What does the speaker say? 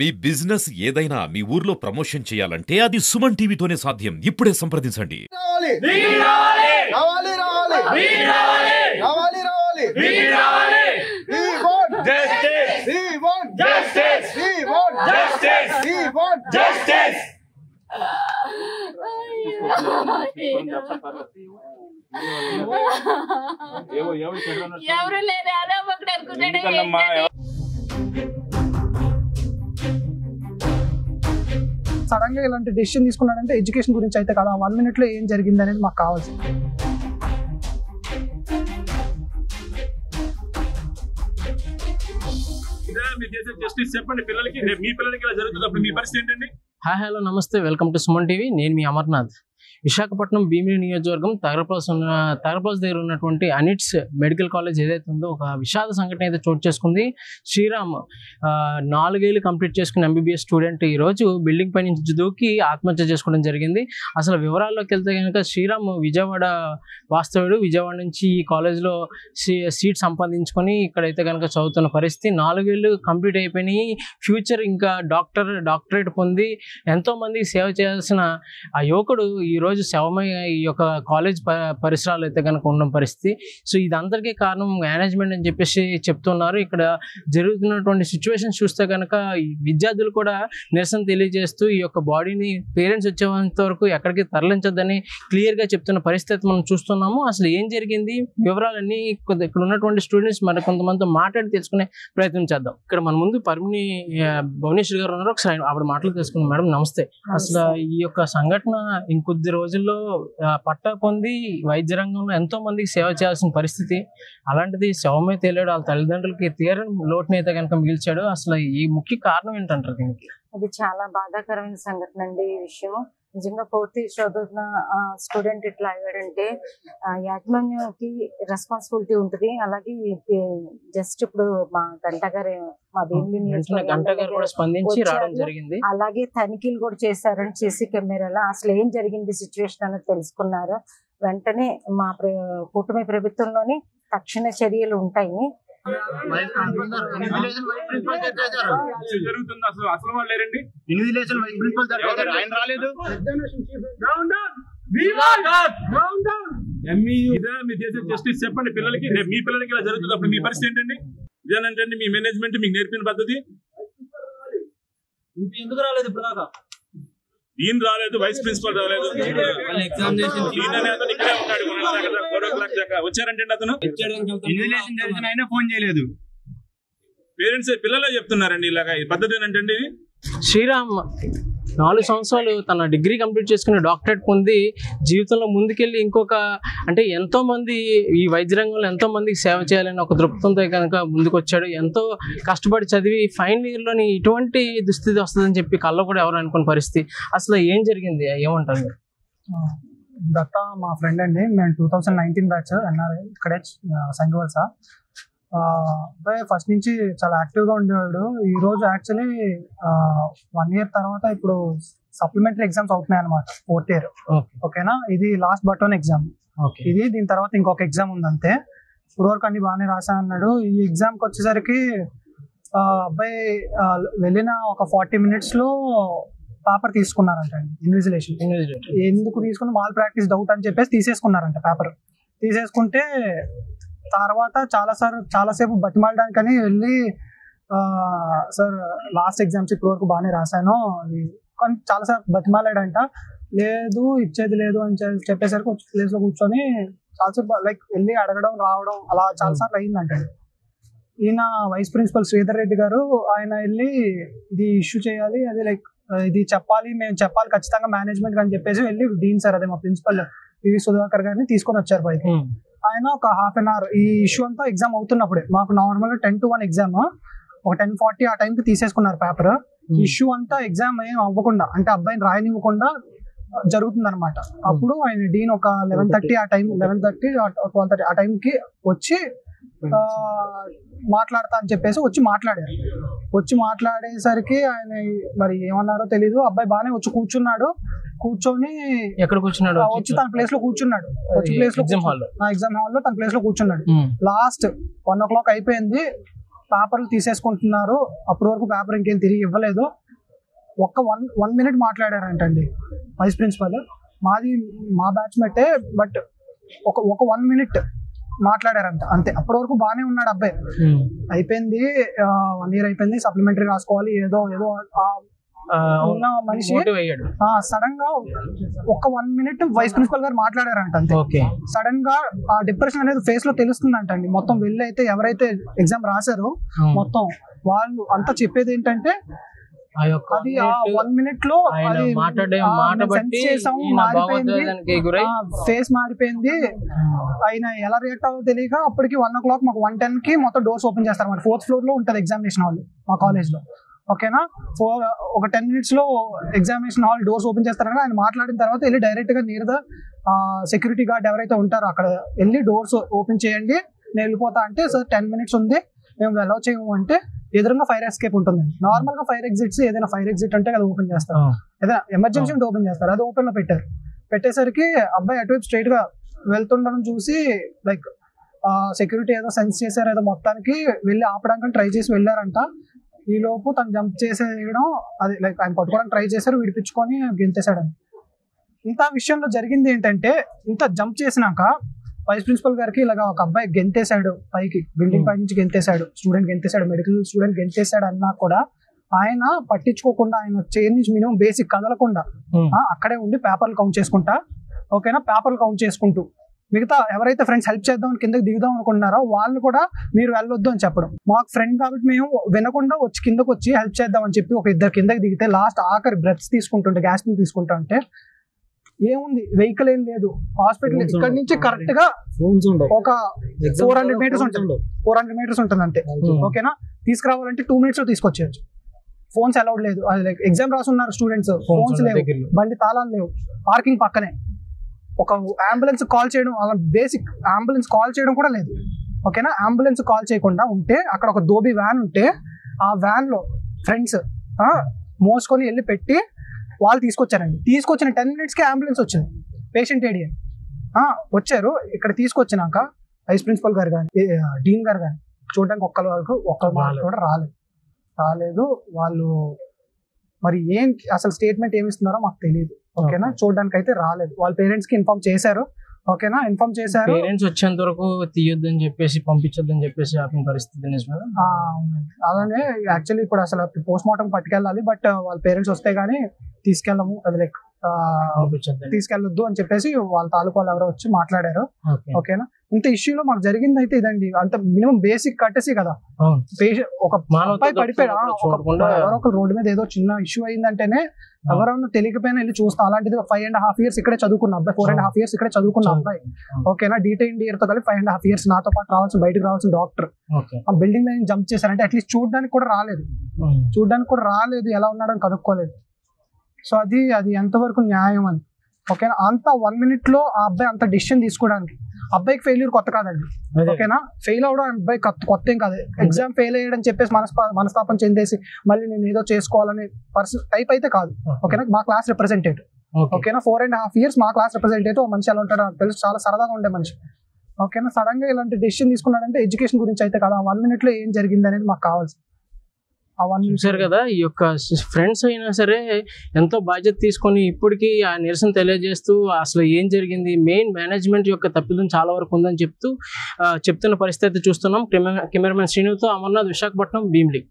మీ business ఏదైనా మీ ఊర్లో promotion చేయాలంటే అది సుమన్ టీవీతోనే సాధ్యం. ఇప్పుడే సంప్రదించండి. ఎవరు లేరు ఒకటి అనుకుంటాడు. సడన్ గా ఇలాంటి డెసిషన్ తీసుకున్నాడంటే ఎడ్యుకేషన్ గురించి అయితే కదా 1 minute లో ఏం జరిగింది అనేది మాకు కావాల్సింది. చెప్పండి పిల్లలకి, మీ పిల్లలకి ఇలా జరుగుతున్నప్పుడు మీ పరిస్థితి ఏంటండి? హాయ్ హలో నమస్తే, వెల్కమ్ టు సుమన్ టీవీ. నేను మీ అమర్నాథ్. విశాఖపట్నం భీమిలి నియోజకవర్గం తగరపాస్ దగ్గర ఉన్నటువంటి అనిట్స్ మెడికల్ కాలేజ్ ఏదైతే ఉందో ఒక విషాద సంఘటన అయితే చోటు చేసుకుంది. శ్రీరామ్ 4 ఏళ్ళు కంప్లీట్ చేసుకున్న ఎంబీబీఎస్ స్టూడెంట్ ఈరోజు బిల్డింగ్ పై నుంచి దూకి ఆత్మహత్య చేసుకోవడం జరిగింది. అసలు వివరాల్లోకి వెళ్తే కనుక శ్రీరామ్ విజయవాడ వాస్తవుడు. విజయవాడ నుంచి ఈ కాలేజ్లో సీట్ సంపాదించుకొని ఇక్కడైతే కనుక చదువుతున్న పరిస్థితి. 4 ఏళ్ళు కంప్లీట్ అయిపోయినాయి. ఫ్యూచర్ ఇంకా డాక్టరేట్ పొంది ఎంతోమంది సేవ చేయాల్సిన ఆ యువకుడు ఈరోజు శవమై ఈ యొక్క కాలేజ్ పరిసరాలు అయితే కనుక ఉన్న పరిస్థితి. సో ఇదందరికీ కారణం మేనేజ్మెంట్ అని చెప్పేసి చెప్తున్నారు. ఇక్కడ జరుగుతున్నటువంటి సిచ్యువేషన్ చూస్తే కనుక విద్యార్థులు కూడా నిరసన తెలియజేస్తూ ఈ యొక్క బాడీని పేరెంట్స్ వచ్చేంత వరకు ఎక్కడికి తరలించొద్దని క్లియర్గా చెప్తున్న పరిస్థితి మనం చూస్తున్నాము. అసలు ఏం జరిగింది వివరాలన్నీ ఇక్కడ ఉన్నటువంటి స్టూడెంట్స్ మరి కొంతమందితో మాట్లాడి తెలుసుకునే ప్రయత్నం చేద్దాం. ఇక్కడ మన ముందు పర్మిని భువనేశ్వర్ గారు ఉన్నారు. ఒకసారి ఆవిడ మాటలు తెలుసుకున్నాం. మేడం నమస్తే. అసలు ఈ యొక్క సంఘటన ఇంకొద్ది రోజుల్లో పట్టా పొంది వైద్య రంగంలో ఎంతో మందికి సేవ చేయాల్సిన పరిస్థితి. అలాంటిది శవమే తేలాడు. వాళ్ళ తల్లిదండ్రులకి తీరని లోటుని అయితే కనుక మిగిల్చాడు. అసలు ఈ ముఖ్య కారణం ఏంటంటారు దీనికి? అది చాలా బాధాకరమైన సంఘటన అండి. ఈ విషయం నిజంగా 4th చదువుతున్న స్టూడెంట్ ఇట్లా అయ్యాడంటే యాజమాన్యంకి రెస్పాన్సిబిలిటీ ఉంటుంది. అలాగే జస్ట్ ఇప్పుడు మా గంట గారు కూడా స్పందించి రావడం జరిగింది. అలాగే తనిఖీలు కూడా చేశారని సీసీ కెమెరాలో అసలు ఏం జరిగింది సిచ్యువేషన్ అనేది తెలుసుకున్నారు. వెంటనే మా కూటమి ప్రభుత్వంలోని తక్షణ చర్యలు ఉంటాయి. చెప్పండి పిల్లలకి, మీ పిల్లలకి ఇలా జరుగుతున్నప్పుడు మీ పరిస్థితి ఏంటండి? ఇదేనంటండి మీ మేనేజ్మెంట్ మీకు నేర్పిన పద్ధతి. ఎందుకు రాలేదు ఇప్పుడు దాకా? ఈయన రాలేదు, వైస్ ప్రిన్సిపల్ రాలేదు, వచ్చారంటే అతను ఫోన్ చేయలేదు. పేరెంట్స్ పిల్లలే చెప్తున్నారండి ఇలాగ ఈ పద్ధతి ఏంటండి? శ్రీరామ్ 4 సంవత్సరాలు తన డిగ్రీ కంప్లీట్ చేసుకుని డాక్టరేట్ పొంది జీవితంలో ముందుకెళ్ళి ఇంకొక అంటే ఎంతో మంది ఈ వైద్య రంగంలో ఎంతో మందికి సేవ చేయాలని ఒక దృక్పథంతో కనుక ముందుకు వచ్చాడు. ఎంతో కష్టపడి చదివి ఫైనల్ ఇయర్లోని ఇటువంటి దుస్థితి వస్తుందని చెప్పి కళ్ళ కూడా ఎవరు అనుకున్న పరిస్థితి. అసలు ఏం జరిగింది, ఏమంటారు? దత్త మా ఫ్రెండ్ అండి. మేము 2019 బ్యాచ్ ఎన్ఆర్ఐ ఇక్కడే సంగవల్స. అబ్బాయి ఫస్ట్ నుంచి చాలా యాక్టివ్గా ఉండేవాడు. ఈరోజు యాక్చువల్లీ 1 year తర్వాత ఇప్పుడు సప్లిమెంటరీ ఎగ్జామ్స్ అవుతున్నాయి అనమాట. 4th year. ఓకేనా, ఇది లాస్ట్ బట్ 1 ఎగ్జామ్. ఇది దీని తర్వాత ఇంకొక ఎగ్జామ్ ఉంది అంతే. ఇప్పుడు వరకు అన్ని బాగానే రాసా అన్నాడు. ఈ ఎగ్జామ్కి వచ్చేసరికి అబ్బాయి వెళ్ళిన ఒక 40 minutes పేపర్ తీసుకున్నారంట అండి. ఇన్విజిలేషన్ ఎందుకు తీసుకుని మాల్ ప్రాక్టీస్ డౌట్ అని చెప్పేసి తీసేసుకున్నారంట. పేపర్ తీసేసుకుంటే తర్వాత చాలాసేపు బతిమాలడానికని వెళ్ళి సార్ లాస్ట్ ఎగ్జామ్స్ ఇప్పటి వరకు బాగానే రాశాను అది కానీ చాలాసార్లు బతిమాలాడంట. లేదు ఇచ్చేది లేదు అని చెప్పేసరికి వచ్చి ప్లేస్లో కూర్చొని చాలాసేపు లైక్ వెళ్ళి అడగడం రావడం అలా చాలాసార్లు అయిందంట. ఈయన వైస్ ప్రిన్సిపల్ శ్రీధర్ రెడ్డి గారు ఆయన వెళ్ళి ఇది ఇష్యూ చేయాలి, అది లైక్ ఇది చెప్పాలి, మేము చెప్పాలి ఖచ్చితంగా మేనేజ్మెంట్ అని చెప్పేసి వెళ్ళి డీన్ సార్ అదే మా ప్రిన్సిపల్ పివి సుధాకర్ గారిని తీసుకొని వచ్చారు పైకి. ఆయన ఒక 1/2 hour ఈ ఇష్యూ అంతా ఎగ్జామ్ అవుతున్నప్పుడే మాకు నార్మల్గా 10 to 1 ఎగ్జామ్ ఒక 10:40 ఆ టైంకి తీసేసుకున్నారు పేపర్. ఇష్యూ అంతా ఎగ్జామ్ ఏం అవ్వకుండా అంటే అబ్బాయిని రాయనివ్వకుండా జరుగుతుంది అనమాట. అప్పుడు ఆయన డీన్ ఒక 11:30 ఆ టైం 11:30 12:30 ఆ టైంకి వచ్చి మాట్లాడతా అని చెప్పేసి వచ్చి మాట్లాడేసరికి ఆయన మరి ఏమన్నారో తెలీదు. అబ్బాయి బాగానే వచ్చి కూర్చున్నాడు. కూర్చొని ఎక్కడ కూర్చున్నాడు? వచ్చి తన ప్లేస్ లో కూర్చున్నాడు. ఎగ్జామ్ హాల్లో తన ప్లేస్ లో కూర్చున్నాడు. లాస్ట్ 1 o'clock అయిపోయింది. పేపర్లు తీసేసుకుంటున్నారు, అప్పటి వరకు పేపర్ ఇంకేం తిరిగి ఇవ్వలేదు. ఒక్క వన్ మినిట్ మాట్లాడారంటండి వైస్ ప్రిన్సిపల్. మా బ్యాచ్మేటే, బట్ ఒక 1 మినిట్ మాట్లాడారంట అంతే. అప్పటి వరకు బాగానే ఉన్నాడు అబ్బాయి. అయిపోయింది 1 ఇయర్ అయిపోయింది, సప్లిమెంటరీ రాసుకోవాలి ఏదో ఉన్న మనిషి సడన్ గా ఒక 1 మినిట్ వైస్ ప్రిన్సిపల్ గారు మాట్లాడారంట అంతే. సడన్ గా ఆ డిప్రెషన్ అనేది ఫేస్ లో తెలుస్తుందంటండి. మొత్తం వెళ్ళి అయితే ఎవరైతే ఎగ్జామ్ రాశారో మొత్తం వాళ్ళు అంతా చెప్పేది ఏంటంటే అది ఆ 1 మినిట్ లో ఫేస్ మారిపోయింది. ఆయన ఎలా రియాక్ట్ అవ్వదో తెలియక అప్పటికి 1 o'clock మాకు 1:10 కి మొత్తం డోర్స్ ఓపెన్ చేస్తారు. మన 4th floor లో ఉంటుంది ఎగ్జామినేషన్ హాల్ మా కాలేజ్ లో. ఓకేనా, ఒక 10 minutes లో ఎగ్జామినేషన్ హాల్ డోర్స్ ఓపెన్ చేస్తారని ఆయన మాట్లాడిన తర్వాత వెళ్ళి డైరెక్ట్ గా నియర్ ద సెక్యూరిటీ గార్డ్ ఎవరైతే ఉంటారో అక్కడ వెళ్ళి డోర్స్ ఓపెన్ చేయండి నేను వెళ్ళిపోతా అంటే, సార్ 10 minutes ఉంది మేము అలౌ చేయము అంటే, ఎదురుగా ఫైర్ ఎస్కేప్ ఉంటుంది. నార్మల్ గా ఫైర్ ఎగ్జిట్స్ ఏదైనా ఫైర్ ఎగ్జిట్ అంటే అది ఓపెన్ చేస్తారు, ఏదైనా ఎమర్జెన్సీ ఉంటే ఓపెన్ చేస్తారు. అది ఓపెన్ లో పెట్టేసరికి అబ్బాయి అటువైపు స్ట్రైట్ గా వెళ్తుండడం చూసి లైక్ సెక్యూరిటీ ఏదో సెన్స్ చేశారు, ఏదో మొత్తానికి వెళ్ళి ఆపడానికి ట్రై చేసి వెళ్ళారంట. ఈ లోపు తను జంప్ చేసేయడం, అది లైక్ ఆయన పట్టుకోవడానికి ట్రై చేశారు, విడిపించుకొని గెంతేశాడని. ఇంత విషయంలో జరిగింది ఏంటంటే, ఇంత జంప్ చేసినాక వైస్ ప్రిన్సిపల్ గారికి ఇలాగ ఒక అబ్బాయి గెంతేశాడు పైకి, బిల్డింగ్ పై నుంచి గెంతేశాడు, స్టూడెంట్ గెంతేశాడు, మెడికల్ స్టూడెంట్ గెంతేశాడు అన్నా కూడా ఆయన పట్టించుకోకుండా, ఆయన చైర్ నుంచి మినిమం బేసిక్ కదలకుండా అక్కడే ఉండి పేపర్లు కౌంట్ చేసుకుంటా, ఓకేనా, పేపర్లు కౌంట్ చేసుకుంటూ మిగతా ఎవరైతే ఫ్రెండ్స్ హెల్ప్ చేద్దాం కిందకి దిగుదాం అనుకుంటున్నారో వాళ్ళు కూడా మీరు వెళ్ళొద్దు అని చెప్పడం. మాకు ఫ్రెండ్ కాబట్టి మేము వినకుండా కిందకు వచ్చి హెల్ప్ చేద్దాం అని చెప్పి ఒక 2 కిందకి దిగితే లాస్ట్ ఆఖరి బ్రెత్స్ తీసుకుంటుంటే, గ్యాస్ తీసుకుంటా అంటే ఏముంది, వెహికల్ ఏం లేదు, హాస్పిటల్ ఇక్కడ నుంచి కరెక్ట్ గా ఒక 400 meters ఉంటుంది, 400 meters ఉంటుంది అంతే. ఓకేనా, తీసుకురావాలంటే 2 minutes లో తీసుకొచ్చేయచ్చు. ఫోన్స్ అలౌడ్ లేదు, లైక్ ఎగ్జామ్ రాసున్నారు స్టూడెంట్స్, ఫోన్స్ లేవు, బండి తాళాలు లేవు, పార్కింగ్ పక్కనే. ఒక అంబులెన్స్ కాల్ చేయడం, అలా బేసిక్ అంబులెన్స్ కాల్ చేయడం కూడా లేదు. ఓకేనా, అంబులెన్స్ కాల్ చేయకుండా ఉంటే అక్కడ ఒక దోబి వ్యాన్ ఉంటే ఆ వ్యాన్ లో ఫ్రెండ్స్ మోసుకొని వెళ్ళి పెట్టి వాళ్ళు తీసుకొచ్చారండి. తీసుకొచ్చిన 10 minutes కి అంబులెన్స్ వచ్చింది, పేషెంట్ ఏడి వచ్చారు. ఇక్కడ తీసుకొచ్చినాక వైస్ ప్రిన్సిపల్ గారు కానీ డీన్ గారు కానీ చూడడానికి ఒక్క మాట కూడా రాలేదు. వాళ్ళు మరి ఏం అసలు స్టేట్మెంట్ ఏమి ఇస్తున్నారో మాకు తెలియదు. ఓకేనా, చూడడానికి అయితే రాలేదు. వాళ్ళ పేరెంట్స్ కి ఇన్ఫార్మ్ చేశారు. ఓకేనా, ఇన్ఫార్మ్ చేశారు. పేరెంట్స్ వచ్చేంత వరకు తీయొద్దని చెప్పేసి, పంపించొద్దని చెప్పేసి ఆపిన పరిస్థితి నిజమేనా? అలానే యాక్చువల్లీ ఇప్పుడు అసలు పోస్ట్ మార్టం పట్టుకెళ్ళాలి, బట్ వాళ్ళ పేరెంట్స్ వస్తే గానీ తీసుకెళ్ళము, అది లైక్ తీసుకెళ్ళొద్దు అని చెప్పేసి వాళ్ళ తాలూకు వాళ్ళు ఎవరో వచ్చి మాట్లాడారు. ఓకేనా, ఇంత ఇష్యూలో మాకు జరిగింది అయితే ఇదండి. అంత మినిమం బేసిక్ కట్టేసి కదా, ఒక అబ్బాయి పడిపోయాడు, ఎవరో ఒక రోడ్డు మీద ఏదో చిన్న ఇష్యూ అయిందంటేనే ఎవరైనా తెలియకపోయినా వెళ్ళి చూస్తాం. అలాంటిది 5.5 years ఇక్కడే చదువుకున్న అబ్బాయి, 4.5 years ఇక్కడే చదువుకున్న అబ్బాయి. ఓకేనా, డీటెయిన్ ఇయర్ తో కలిపి 5.5 years నాతో పాటు బయటకు రావాల్సిన డాక్టర్ ఆ బిల్డింగ్ మీద జంప్ చేశారంటే అట్లీస్ట్ చూడడానికి కూడా రాలేదు, ఎలా ఉన్నాడని కనుక్కోలేదు. సో అది ఎంతవరకు న్యాయం అని. ఓకేనా, అంత 1 minute లో ఆ అబ్బాయి అంత డిసిషన్ తీసుకోవడానికి, అబ్బాయికి ఫెయిల్యూర్ కొత్త కాదండి. ఓకేనా, ఫెయిల్ అవడం అబ్బాయి కొత్త ఏం కాదు. ఎగ్జామ్ ఫెయిల్ అయ్యాడని చెప్పేసి మనస్తాపం చెందేసి మళ్ళీ నేను ఏదో చేసుకోవాలనే పర్సన్ టైప్ అయితే కాదు. ఓకేనా, మా క్లాస్ రిప్రజెంటేటివ్. ఓకేనా, 4.5 years మా క్లాస్ రిప్రజెంటేటివ్. మనిషి ఎలా ఉంటాడో నాకు తెలుసు, చాలా సరదాగా ఉండే మనిషి. ఓకేనా, సడన్ గా ఇలాంటి డెసిషన్ తీసుకున్నాడంటే ఎడ్యుకేషన్ గురించి అయితే కాదు, 1 minute లో ఏం జరిగింది అనేది మాకు కావాల్సి. చూసారు కదా, ఈ యొక్క ఫ్రెండ్స్ అయినా సరే ఎంతో బాధ్యత తీసుకొని ఇప్పటికీ ఆ నిరసన తెలియజేస్తూ అసలు ఏం జరిగింది, మెయిన్ మేనేజ్మెంట్ యొక్క తప్పిదం చాలా వరకు ఉందని చెప్తున్న పరిస్థితి చూస్తున్నాం. కెమెరామెన్ శ్రీనుతో అమర్నాథ్, విశాఖపట్నం, భీమిలి.